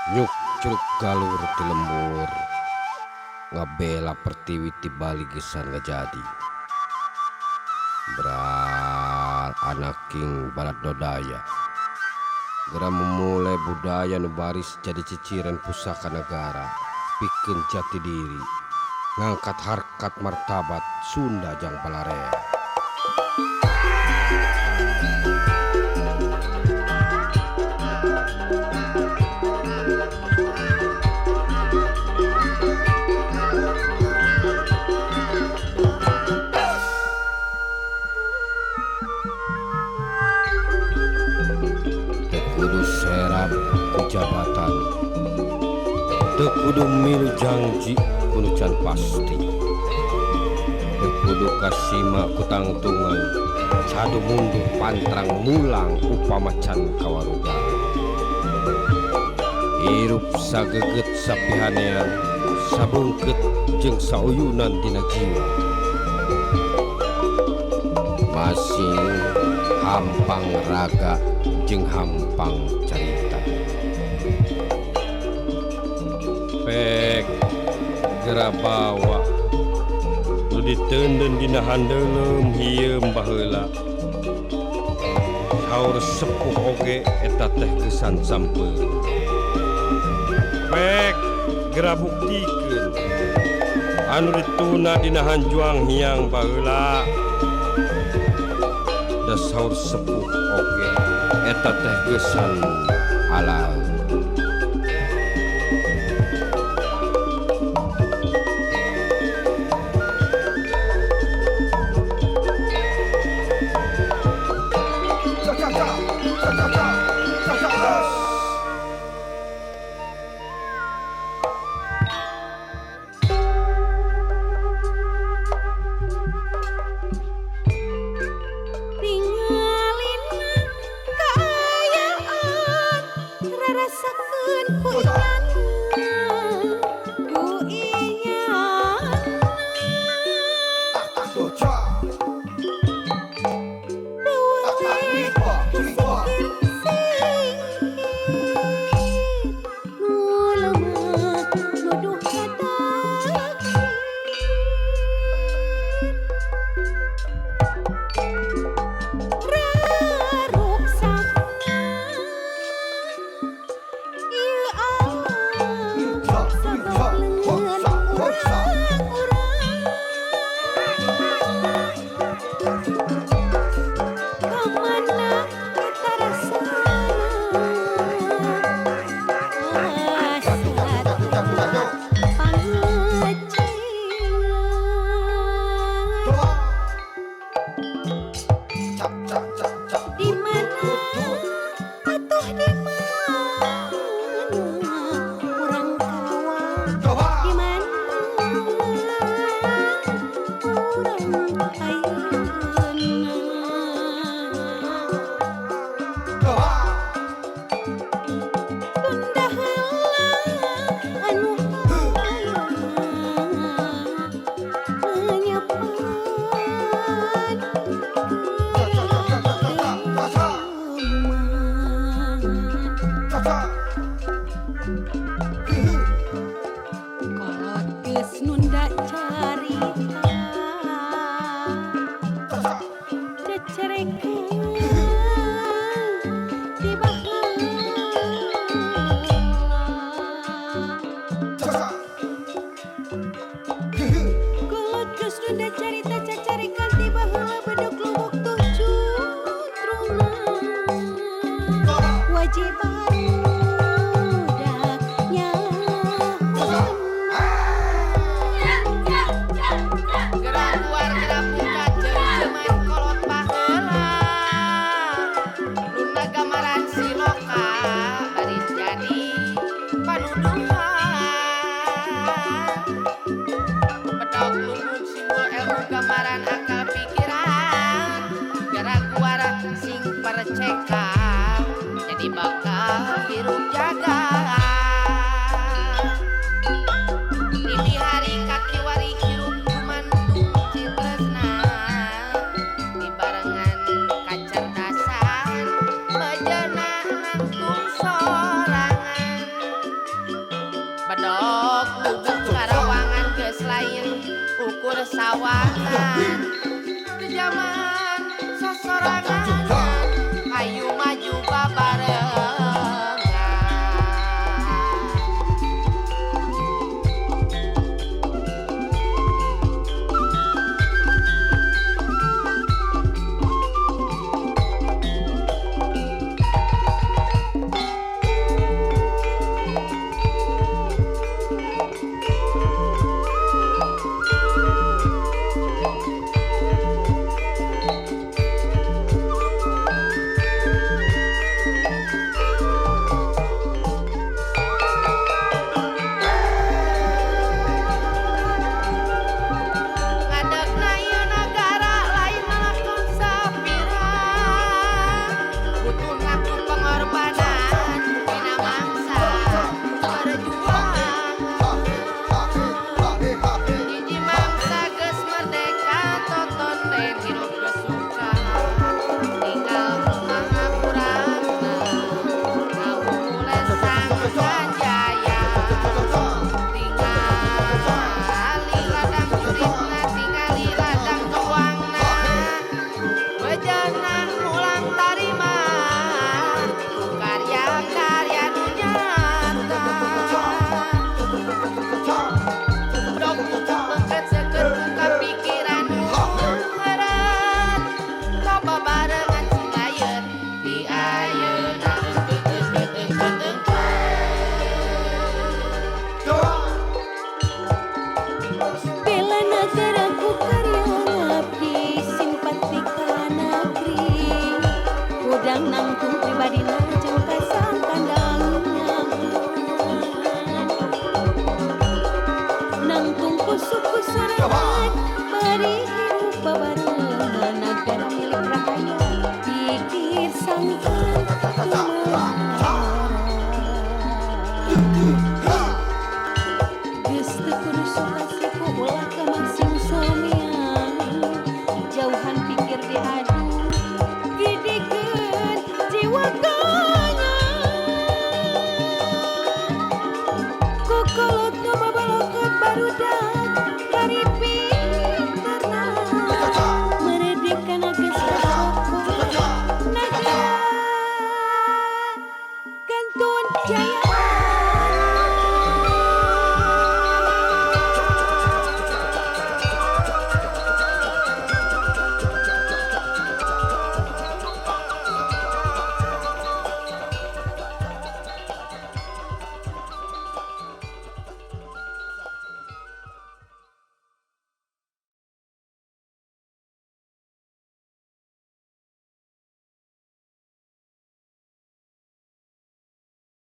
Nyuk curug galur ti lembur ngabela pertiwi ti bali gesan ngajadi beral anaking balat dodaya gera memulai budaya nu baris jadi ciciran pusaka negara pikeun jati diri ngangkat harkat martabat Sunda jang Balarea. Kudu serap jabatan teu kudu milu janji kudu can pasti teu kudu kasima kutangtungan sadu mundur pantrang mulang upama can kawaruga hirup sageget sapihanean sabungket jeung sauyunan tina jiwa masing hampang raga jeung hampang carita pek gera bawa nu diteundeun dina handeulem hieum baheula saur sepuh oge eta teh gesan sampeun pek gera buktikeun anu dituna dina hanjuang hiang baheula da saur sepuh oge eta teh gesan halal. Cerita